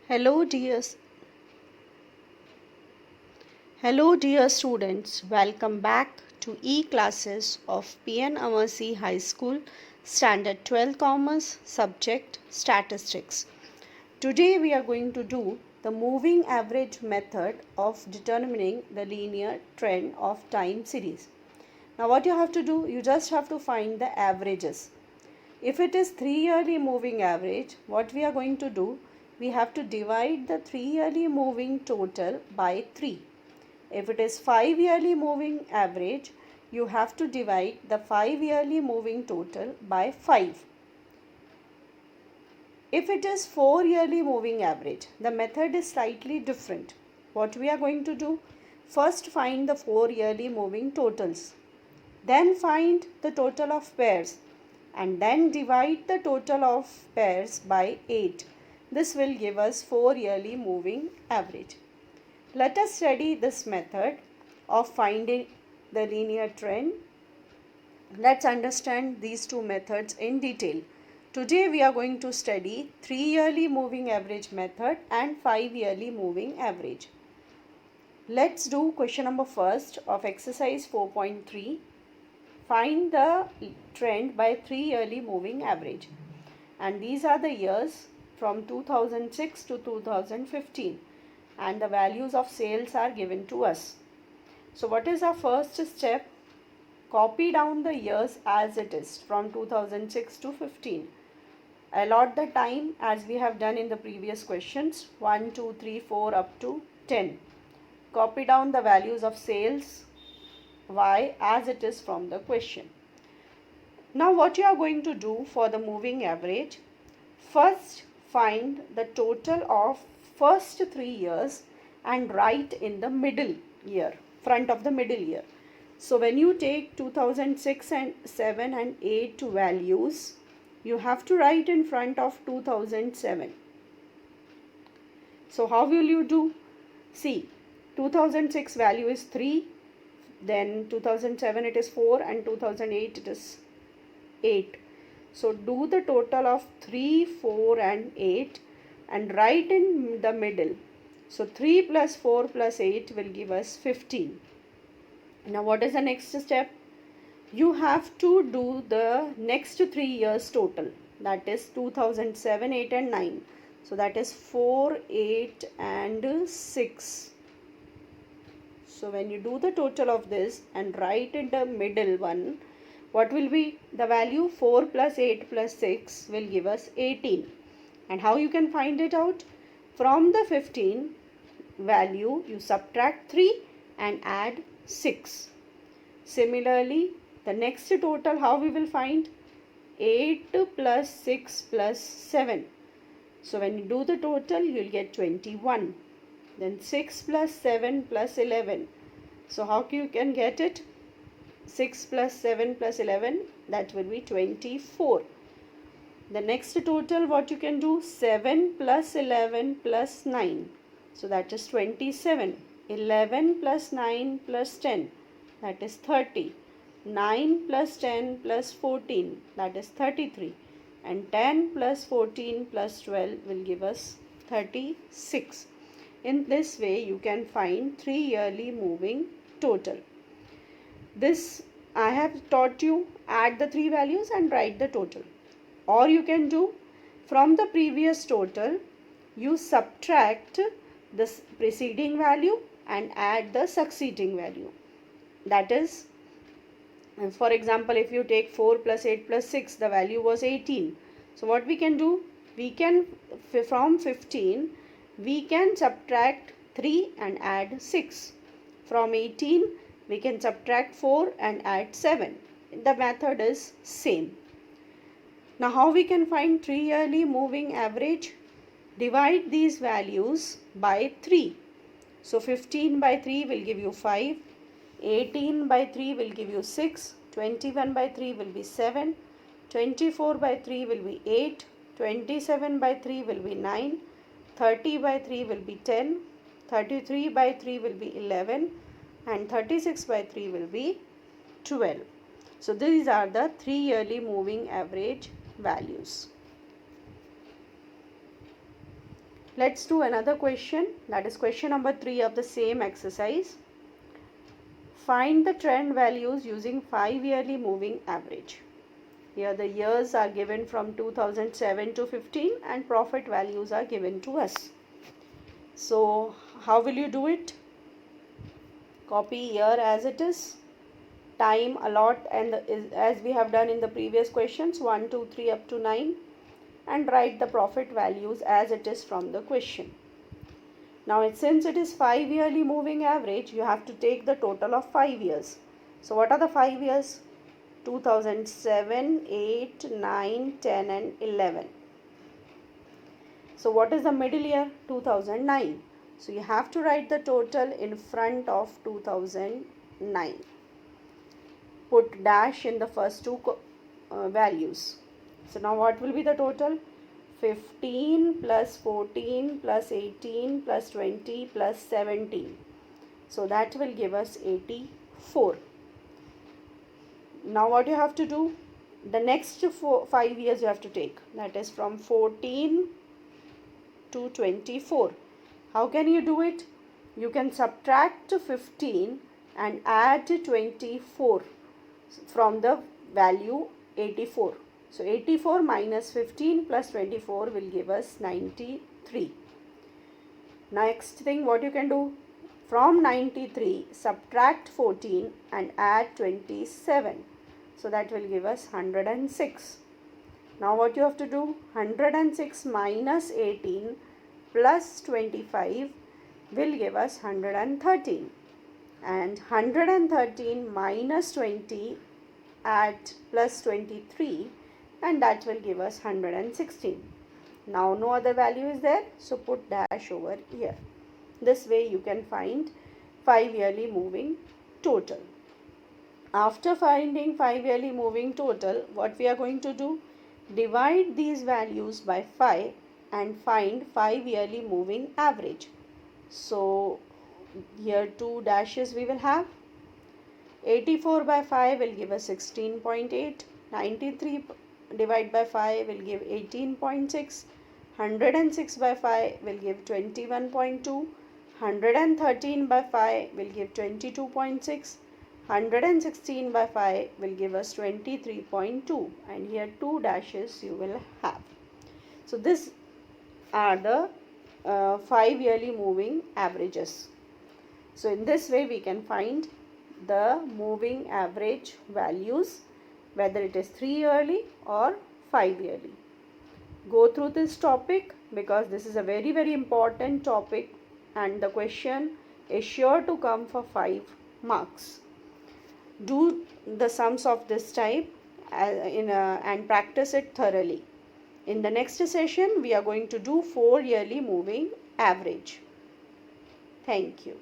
Hello dear students, welcome back to e-classes of PN Amarsi High School Standard 12 Commerce subject Statistics. Today we are going to do the moving average method of determining the linear trend of time series. Now what you have to do, you just have to find the averages. If it is 3-yearly moving average, what we are going to do, we have to divide the 3-yearly moving total by 3. If it is 5-yearly moving average, you have to divide the 5-yearly moving total by 5. If it is 4-yearly moving average, the method is slightly different. What we are going to do, first find the 4-yearly moving totals. Then find the total of pairs and then divide the total of pairs by 8. This will give us 4-yearly moving average. Let us study this method of finding the linear trend. Let's understand these two methods in detail. Today we are going to study 3-yearly moving average method and 5-yearly moving average. Let's do question number first of exercise 4.3. Find the trend by 3-yearly moving average. And these are the years from 2006 to 2015. And the values of sales are given to us. So what is our first step? Copy down the years as it is from 2006 to 15. Allot the time as we have done in the previous questions, 1, 2, 3, 4 up to 10. Copy down the values of sales Y as it is from the question. Now what you are going to do for the moving average, first find the total of first 3 years and write in the middle year, front of the middle year. So when you take 2006 and 7 and 8 values, you have to write in front of 2007. So how will you do? See, 2006 value is 3, then 2007 it is 4 and 2008 it is 8. So do the total of 3, 4 and 8 and write in the middle. So 3 plus 4 plus 8 will give us 15. Now what is the next step? You have to do the next 3 years total. That is 2007, 8 and 9. So that is 4, 8 and 6. So when you do the total of this and write in the middle one, what will be the value? 4 plus 8 plus 6 will give us 18. And how you can find it out? From the 15 value, you subtract 3 and add 6. Similarly, the next total, how we will find? 8 plus 6 plus 7. So when you do the total, you will get 21. Then 6 plus 7 plus 11. So how you can get it? 6 plus 7 plus 11, that will be 24. The next total, what you can do? 7 plus 11 plus 9. So that is 27. 11 plus 9 plus 10. That is 30. 9 plus 10 plus 14. That is 33. And 10 plus 14 plus 12 will give us 36. In this way, you can find 3-yearly moving total. This I have taught you, add the 3 values and write the total. Or you can do from the previous total, you subtract the preceding value and add the succeeding value. That is, for example, if you take 4 plus 8 plus 6, the value was 18. So what we can do? We can, from 15, we can subtract 3 and add 6. From 18, we can subtract 4 and add 7. The method is same. Now how we can find 3-yearly moving average? Divide these values by 3. So 15 by 3 will give you 5. 18 by 3 will give you 6. 21 by 3 will be 7. 24 by 3 will be 8. 27 by 3 will be 9. 30 by 3 will be 10, 33 by 3 will be 11 and 36 by 3 will be 12. So these are the 3-yearly moving average values. Let's do another question, that is question number 3 of the same exercise. Find the trend values using 5-yearly moving average. Here the years are given from 2007 to 15 and profit values are given to us. So how will you do it? Copy year as it is, time allot and as we have done in the previous questions 1, 2, 3 up to 9, and write the profit values as it is from the question. Now since it is 5-yearly moving average, you have to take the total of 5 years. So what are the 5 years? 2007, 8, 9, 10 and 11. So what is the middle year? 2009. So you have to write the total in front of 2009. Put dash in the first two values. So now what will be the total? 15 plus 14 plus 18 plus 20 plus 17. So that will give us 84. Now what you have to do? The next 5 years you have to take. That is from 14 to 24. How can you do it? You can subtract 15 and add 24 from the value 84. So 84 minus 15 plus 24 will give us 93. Next thing what you can do? From 93 subtract 14 and add 27. So that will give us 106. Now what you have to do? 106 minus 18 plus 25 will give us 113. And 113 minus 20 add plus 23 and that will give us 116. Now no other value is there, so put dash over here. This way you can find 5-yearly moving total. After finding 5-yearly moving total, what we are going to do? Divide these values by 5 and find 5-yearly moving average. So here 2 dashes we will have. 84 by 5 will give us 16.8. 93 divided by 5 will give 18.6. 106 by 5 will give 21.2. 113 by 5 will give 22.6. 116 by 5 will give us 23.2, and here 2 dashes you will have. So these are the 5-yearly moving averages. So in this way we can find the moving average values, whether it is 3-yearly or 5-yearly. Go through this topic because this is a very very important topic and the question is sure to come for 5 marks. Do the sums of this type and practice it thoroughly. In the next session, we are going to do 4-yearly moving average. Thank you.